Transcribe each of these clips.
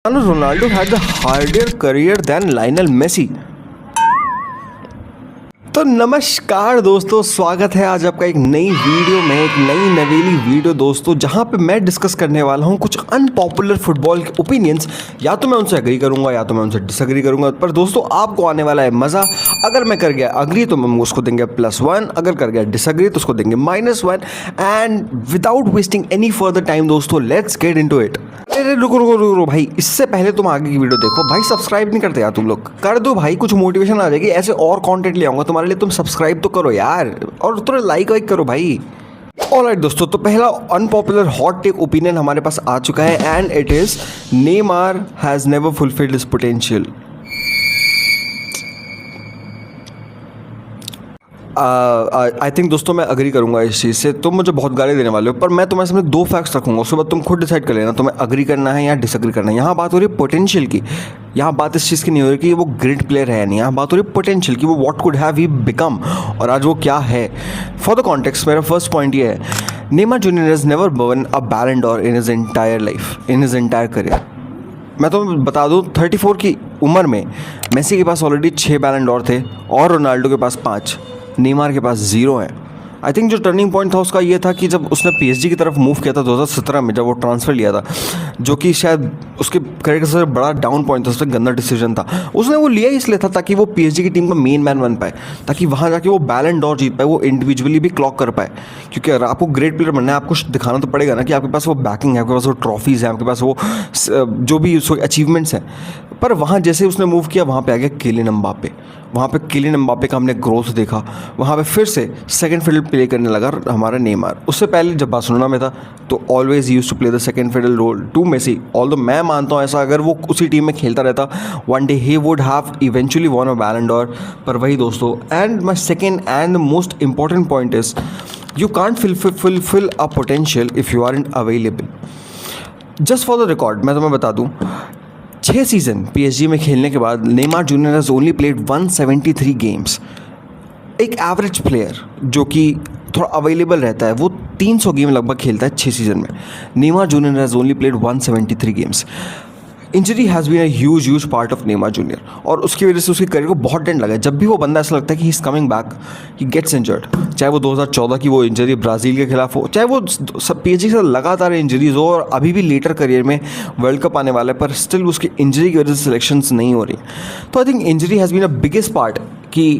Ronaldo had a harder career than Lionel Messi. तो नमस्कार दोस्तों, स्वागत है आज आपका एक नई वीडियो में, एक नई नवेली वीडियो दोस्तों, जहां पे मैं डिस्कस करने वाला हूं कुछ अनपॉपुलर फुटबॉल के ओपिनियंस। या तो मैं उनसे एग्री करूंगा या तो मैं उनसे डिसएग्री करूंगा, पर दोस्तों आपको आने वाला है मज़ा। अगर मैं कर गया अग्री तो हम उसको देंगे +1, अगर कर गया डिसएग्री तो उसको देंगे -1। And without wasting any further time दोस्तों, लेट्स गेट इनटू इट। अरे रुको भाई, इससे पहले तुम आगे की वीडियो देखो भाई। सब्सक्राइब नहीं करते यार तुम लोग, कर दो भाई, कुछ मोटिवेशन आ जाएगी। ऐसे और कंटेंट ले आऊंगा तुम्हारे लिए, तुम सब्सक्राइब तो करो यार, और थोड़ा लाइक करो भाई। ऑलराइट दोस्तों, तो पहला अनपॉपुलर हॉट टेक ओपिनियन हमारे पास आ चुका है and it is Neymar has never fulfilled his potential. I think दोस्तों मैं अग्री करूंगा इस चीज़ से। तुम मुझे बहुत गाली देने वाले हो, पर मैं तुम्हारे सामने दो फैक्ट्स रखूंगा, उसके बाद तुम खुद डिसाइड कर लेना तुम्हें अग्री करना है या डिसएग्री करना है। यहाँ बात हो रही है पोटेंशियल की, यहाँ बात इस चीज़ की नहीं हो रही कि वो ग्रेट प्लेयर है नहीं, यहाँ बात हो रही है पोटेंशियल की, वो what could have he become और आज वो क्या है। फॉर द कॉन्टेक्स्ट मेरा फर्स्ट पॉइंट ये है, Neymar Junior has never won a Ballon d'Or in his entire life, in his entire career. मैं तो बता दूं 34 की उम्र में मेसी के पास ऑलरेडी 6 बैलन डॉर थे और रोनाल्डो के पास 5, नेमार के पास 0 है। आई थिंक जो टर्निंग पॉइंट था उसका ये था कि जब उसने पीएसजी की तरफ मूव किया था 2017 में, जब वो ट्रांसफ़र लिया था, जो कि शायद उसके करियर का सबसे बड़ा डाउन पॉइंट था, उसका गंदा डिसीजन था। उसने वो लिया इसलिए था ताकि वो पीएसजी की टीम का मेन मैन बन पाए, ताकि वहाँ जाके वो बैलन डॉर जीत पाए, वो इंडिविजुअली भी क्लॉक कर पाए। क्योंकि अगर आपको ग्रेट प्लेयर बनना है, आपको दिखाना तो पड़ेगा ना कि आपके पास वो बैकिंग है, आपके पास वो ट्रॉफीज़ हैं, आपके पास वो जो भी अचीवमेंट्स हैं। पर वहाँ जैसे उसने मूव किया, वहाँ पे आ गया किलियन एम्बापे। वहाँ पे किलियन एम्बापे का हमने ग्रोथ देखा, वहाँ पे फिर से सेकंड फिडल प्ले करने लगा हमारा नेमार। उससे पहले जब बार्सिलोना में था तो always used to play the second fiddle role to Messi. ऑल्दो मैं मानता हूँ ऐसा, अगर वो उसी टीम में खेलता रहता, one day he would have eventually von a Ballon Dar. पर वही दोस्तों, and my second and most important point is you can't fulfill a potential if you aren't available. Just for the record मैं तुम्हें बता दूँ, 6 सीज़न पीएसजी में खेलने के बाद Neymar junior has only played 173 games. एक एवरेज प्लेयर जो कि थोड़ा अवेलेबल रहता है, वो 300 गेम लगभग खेलता है 6 सीज़न में। Neymar junior has only played 173 games. Injury has been a huge part of Neymar junior, और उसकी वजह से उसके करियर को बहुत डेंट लगा है। जब भी वो बंदा ऐसा लगता है कि he is coming back, he gets injured. चाहे वो 2014 की वो इंजरी ब्राज़ील के खिलाफ हो, चाहे वो पीएसजी के साथ लगातार इंजरीज हो, और अभी भी लेटर करियर में वर्ल्ड कप आने वाला है, पर स्टिल उसकी इंजरी की वजह से सिलेक्शंस नहीं हो रही। तो I think injury has been a biggest part कि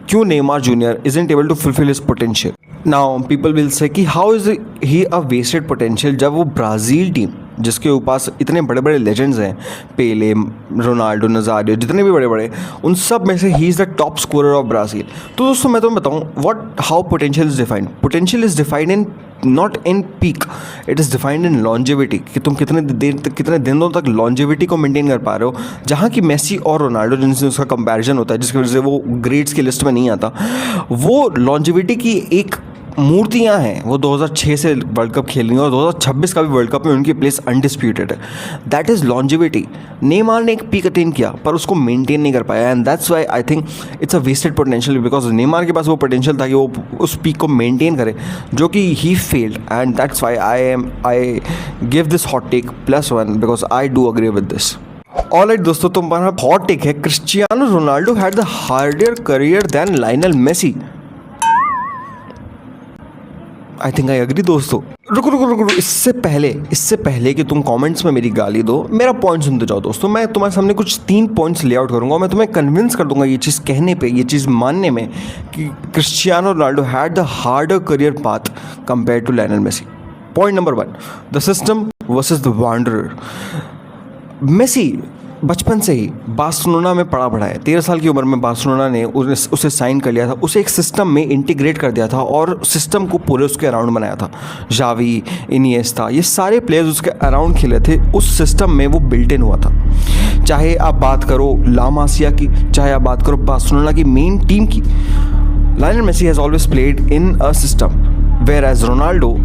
क्यों Neymar Junior isn't able to fulfil his potential. Now people will say कि how is he a wasted potential, जब वो ब्राज़ील टीम जिसके पास इतने बड़े बड़े लेजेंड्स हैं, पेले, रोनाल्डो, नज़ारियो, जितने भी बड़े बड़े, उन सब में से ही is the top scorer of Brazil. तो दोस्तों मैं तुम्हें बताऊँ how potential is defined. Potential is defined in not in peak, it is defined in longevity, कि तुम कितने दिनों तक लॉन्जेविटी को मेंटेन कर पा रहे हो। जहाँ की मेसी और रोनाल्डो जिनसे उसका कंपैरिजन होता है, जिसकी वजह से वो ग्रेड्स की लिस्ट में नहीं आता, वो लॉन्जेविटी की एक मूर्तियाँ हैं। वो 2006 से वर्ल्ड कप खेल रही हैं और 2026 का भी वर्ल्ड कप में उनकी प्लेस अनडिस्प्यूटेड है। That is longevity. नेमार ने एक पीक अटेन किया पर उसको मेंटेन नहीं कर पाया, and that's why I think it's a wasted potential, because Neymar के पास वो पोटेंशियल था कि वो उस पीक को मेंटेन करे, जो कि he failed, and that's why I give this hot take +1 because I do agree with this. Alright दोस्तों, तुम्हारा हॉट टेक है Cristiano Ronaldo had the harder career than Lionel Messi. I think I agree दोस्तों। रुको, इससे पहले कि तुम comments में मेरी गाली दो, मेरा पॉइंट सुनते जाओ दोस्तों। मैं तुम्हारे सामने कुछ 3 पॉइंट्स ले आउट करूंगा, मैं तुम्हें कन्विंस कर दूंगा ये चीज़ कहने पे, ये चीज़ मानने में, कि Cristiano Ronaldo had the harder career path compare to Lionel Messi. Point number 1, the system versus the wanderer. Messi बचपन से ही बार्सिलोना में पड़ा है। 13 साल की उम्र में बार्सिलोना ने उसे साइन कर लिया था, उसे एक सिस्टम में इंटीग्रेट कर दिया था और सिस्टम को पूरे उसके अराउंड बनाया था। जावी, इनिएस्टा, ये सारे प्लेयर्स उसके अराउंड खेले थे, उस सिस्टम में वो बिल्ट इन हुआ था। चाहे आप बात करो ला मासिया की, चाहे आप बात करो बार्सिलोना की मेन टीम की, Lionel Messi has always played in a system, whereas Ronaldo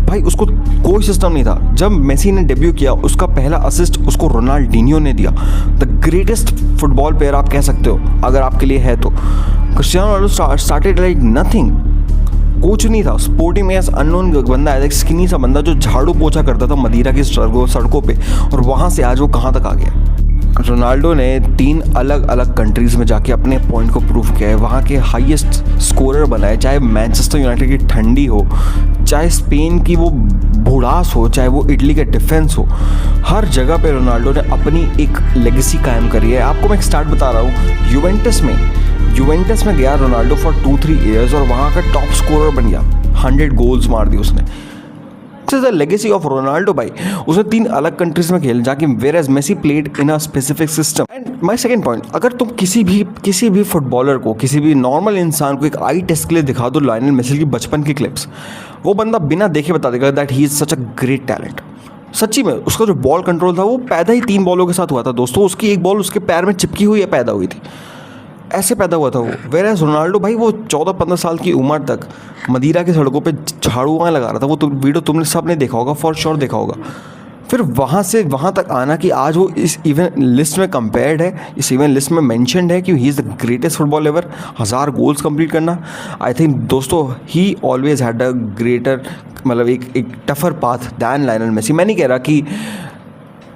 भाई उसको कोई सिस्टम नहीं था। जब मेसी ने डेब्यू किया, उसका पहला असिस्ट उसको रोनाल्डिनियो ने दिया। द ग्रेटेस्ट फुटबॉल प्लेयर आप कह सकते हो अगर आपके लिए है तो। Cristiano Ronaldo started like nothing, coach नहीं था, स्पोर्टिंग में अननोन बंदा आया था, स्किनी सा बंदा जो झाड़ू पोछा करता था मदीरा की सड़कों पे, और वहाँ से आज वो कहाँ तक आ गया। रोनाल्डो ने 3 अलग अलग कंट्रीज़ में जाके अपने पॉइंट को प्रूव किया है, वहाँ के हाईएस्ट स्कोरर बनाए, चाहे मैनचेस्टर यूनाइटेड की ठंडी हो, चाहे स्पेन की वो भुड़ास हो, चाहे वो इटली का डिफेंस हो, हर जगह पे रोनाल्डो ने अपनी एक लेगेसी कायम करी है। आपको मैं एक स्टार्ट बता रहा हूँ, यूवेंटस में गया रोनाल्डो फॉर 2-3 ईयर्स और वहाँ का टॉप स्कोरर बन गया, 100 गोल्स मार दिए उसने। द लेगेसी ऑफ रोनाल्डो भाई, उसने 3 अलग कंट्रीज में खेल, जाके whereas Messi played in a specific system. And my second point, अगर तुम किसी भी फुटबॉलर को, किसी भी नॉर्मल इंसान को एक आई टेस्ट के लिए दिखा दो लायनल मेसी की बचपन की क्लिप्स, वो बंदा बिना देखे बता देगा that he is such a great talent. सच्ची में उसका जो बॉल कंट्रोल था वो पैदा ही 3 बॉलों के साथ हुआ था दोस्तों, उसकी एक बॉल उसके पैर में चिपकी हुई है, पैदा हुई थी, ऐसे पैदा हुआ था वो। वेरएज़ रोनाल्डो भाई वो 14-15 साल की उम्र तक मदीरा की सड़कों पे झाड़ुआँ लगा रहा था। वो तो वीडियो तुमने सबने देखा होगा, फॉर श्योर देखा होगा। फिर वहाँ से वहाँ तक आना कि आज वो इस इवेंट लिस्ट में कंपेयर्ड है, इस इवेंट लिस्ट में मेंशन्ड है कि he is the greatest football ever, 1000 goals complete करना। आई थिंक दोस्तों he always had a greater, मतलब एक tougher path than Lionel Messi. मैं नहीं कह रहा कि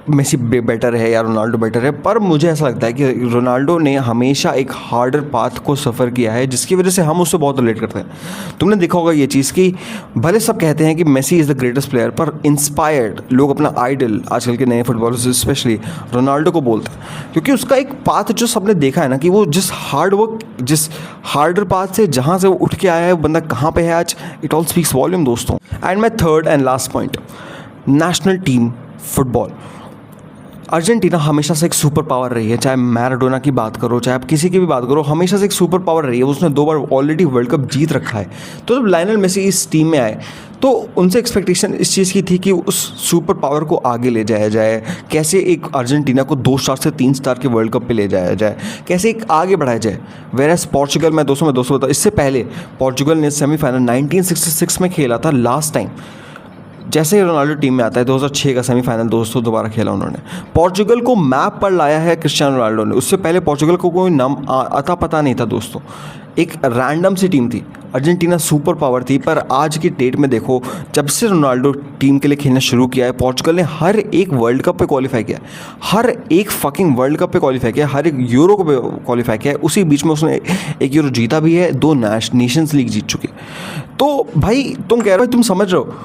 मेसी बेटर है या रोनाल्डो बेटर है, पर मुझे ऐसा लगता है कि रोनाल्डो ने हमेशा एक हार्डर पाथ को सफ़र किया है, जिसकी वजह से हम उससे बहुत रिलेट करते हैं। तुमने देखा होगा ये चीज़ कि भले सब कहते हैं कि Messi is the greatest player, पर इंस्पायर्ड लोग अपना आइडल आजकल के नए फुटबॉलर्स स्पेशली रोनाल्डो को बोलते हैं, क्योंकि उसका एक पाथ जो सबने देखा है ना कि वो जिस हार्डर पाथ से जहाँ से वो उठ के आया है, वो बंदा कहाँ पे है आज, इट ऑल स्पीक्स वॉल्यूम दोस्तों। And my third and last point, national team football. Argentina हमेशा से एक सुपर पावर रही है, चाहे मैराडोना की बात करो, चाहे आप किसी की भी बात करो, हमेशा से एक सुपर पावर रही है। उसने 2 बार ऑलरेडी वर्ल्ड कप जीत रखा है। तो जब लायनल मेसी इस टीम में आए तो उनसे एक्सपेक्टेशन इस चीज़ की थी कि उस सुपर पावर को आगे ले जाया जाए, कैसे एक अर्जेंटीना को 2 स्टार से 3 स्टार के वर्ल्ड कप पे ले जाया जाए, कैसे एक आगे बढ़ाया जाए। वेरएस पोर्चुगल में दोस्तों बताऊँ, इससे पहले पोर्चुगल ने सेमीफाइनल 1966 में खेला था लास्ट टाइम। जैसे ही रोनाल्डो टीम में आता है 2006 का सेमीफाइनल दोस्तों दोबारा खेला उन्होंने। पोर्चुगल को मैप पर लाया है क्रिस्टियानो रोनाल्डो ने, उससे पहले पोर्चुगल को कोई नाम अता पता नहीं था दोस्तों, एक रैंडम सी टीम थी। अर्जेंटीना सुपर पावर थी, पर आज की डेट में देखो, जब से रोनाल्डो टीम के लिए खेलना शुरू किया है, पोर्चुगल ने हर एक वर्ल्ड कप पे क्वालिफाई किया, हर एक फकिंग वर्ल्ड कप पे क्वालिफाई किया, हर एक यूरो को पे क्वालिफाई किया है। उसी बीच में उसने एक यूरो जीता भी है, 2 नेशंस लीग जीत चुके। तो भाई तुम कह रहे हो, तुम समझ रहे हो,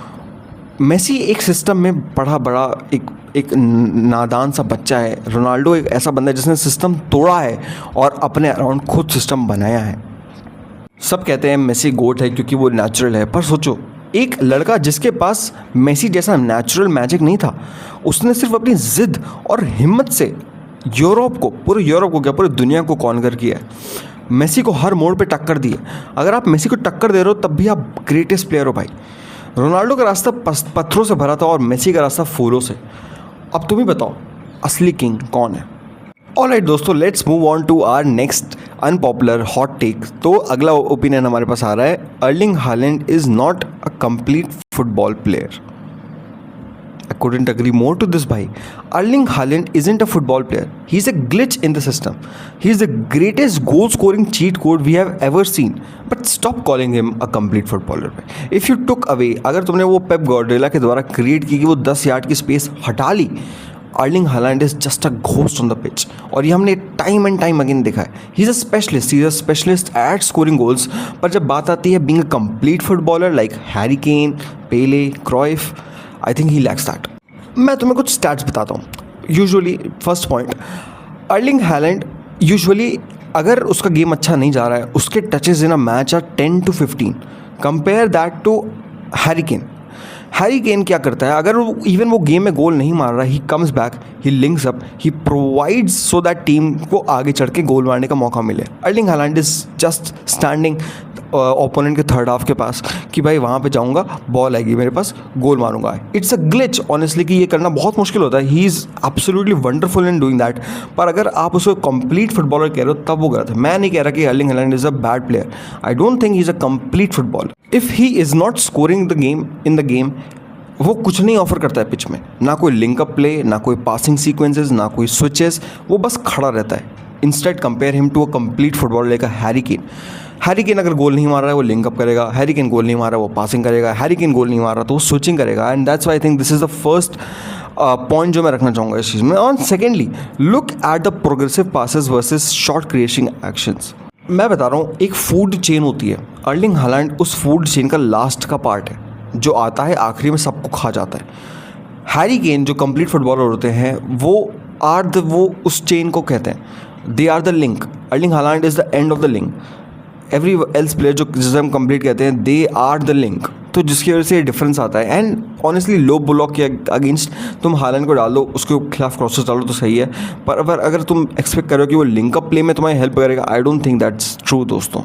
मेसी एक सिस्टम में पढ़ा बड़ा एक नादान सा बच्चा है। रोनाल्डो एक ऐसा बंदा है जिसने सिस्टम तोड़ा है और अपने अराउंड खुद सिस्टम बनाया है। सब कहते हैं मेसी गोट है क्योंकि वो नेचुरल है, पर सोचो एक लड़का जिसके पास मेसी जैसा नेचुरल मैजिक नहीं था, उसने सिर्फ अपनी ज़िद और हिम्मत से पूरे यूरोप को क्या, पूरी दुनिया को कॉन्कर किया है। मेसी को हर मोड़ पे टक्कर दी है। अगर आप मेसी को टक्कर दे रहे हो तब भी आप ग्रेटेस्ट प्लेयर हो भाई। रोनाल्डो का रास्ता पत्थरों से भरा था और मेसी का रास्ता फूलों से। अब तुम ही बताओ असली किंग कौन है। ऑलराइट दोस्तों, let's move on to our next unpopular hot take. तो अगला ओपिनियन हमारे पास आ रहा है, Erling Haaland is not a complete football player. I couldn't agree more to this bhai. Erling Haaland isn't a football player. He's a glitch in the system. He's the greatest goal scoring cheat code we have ever seen. But stop calling him a complete footballer. If you took away, अगर तुमने वो Pep Guardiola के द्वारा create की वो 10 yard की space हटा ली, Erling Haaland is just a ghost on the pitch. और ये हमने टाइम एंड टाइम अगेन देखा है। He is a specialist at scoring goals. पर जब बात आती है being a complete footballer like Harry Kane, Pele, Cruyff, I think he lacks that. मैं तुम्हें कुछ स्टैट्स बताता हूँ। Usually first point, Erling Haaland usually अगर उसका गेम अच्छा नहीं जा रहा है, उसके touches in a match are 10 to 15। Compare that to Harry Kane. Harry Kane क्या करता है, अगर वो गेम में गोल नहीं मार रहा, he comes back, he links up, he provides so that team को आगे चढ़ के गोल मारने का मौका मिले। Erling Haaland is just standing opponent के थर्ड हाफ के पास कि भाई वहाँ पे जाऊँगा, बॉल आएगी मेरे पास, गोल मारूंगा। इट्स अ ग्लिच ऑनेस्टली कि ये करना बहुत मुश्किल होता है। He is absolutely wonderful in doing that. पर अगर आप उसको कंप्लीट फुटबॉलर कह रहे हो तब वो गलत है। मैं नहीं कह रहा कि Erling Haaland is a bad player. I don't think he is a complete footballer. If he is not scoring in the game, वो कुछ नहीं ऑफर करता है पिच में, ना कोई लिंकअप प्ले, ना कोई पासिंग सीक्वेंसेस, ना कोई स्विचेस, वो बस खड़ा रहता है। Instead compare him to a complete footballer like a Harry Kane. Harry Kane अगर गोल नहीं मार रहा है वो लिंक अप करेगा, हैरी केन गोल नहीं मार रहा है वो पासिंग करेगा, हैरी केन गोल नहीं मार रहा तो वो स्विचिंग करेगा। And that's why I think this is the first point जो मैं रखना चाहूँगा इस चीज़ में। और secondly, look at the progressive passes versus short creation actions. मैं बता रहा हूँ, एक फूड चेन होती है, अर्लिंग हालैंड उस फूड चेन का लास्ट का पार्ट है जो आता है आखिरी में सबको खा जाता है। हैरी केन जो कंप्लीट फुटबॉलर होते हैं वो उस चेन को कहते हैं, they are the link. Erling Haaland is the end of the link. Every else player जो जिसे हम कंप्लीट कहते हैं, दे आर द लिंक। तो जिसकी वजह से ये डिफरेंस आता है। एंड ऑनेस्टली लो ब्लॉक के अगेंस्ट तुम हालैंड को डालो, उसके खिलाफ क्रॉसेस डालो तो सही है, पर अगर तुम एक्सपेक्ट करो कि वो लिंक अप प्ले में तुम्हारी हेल्प करेगा, I don't think that's true दोस्तों।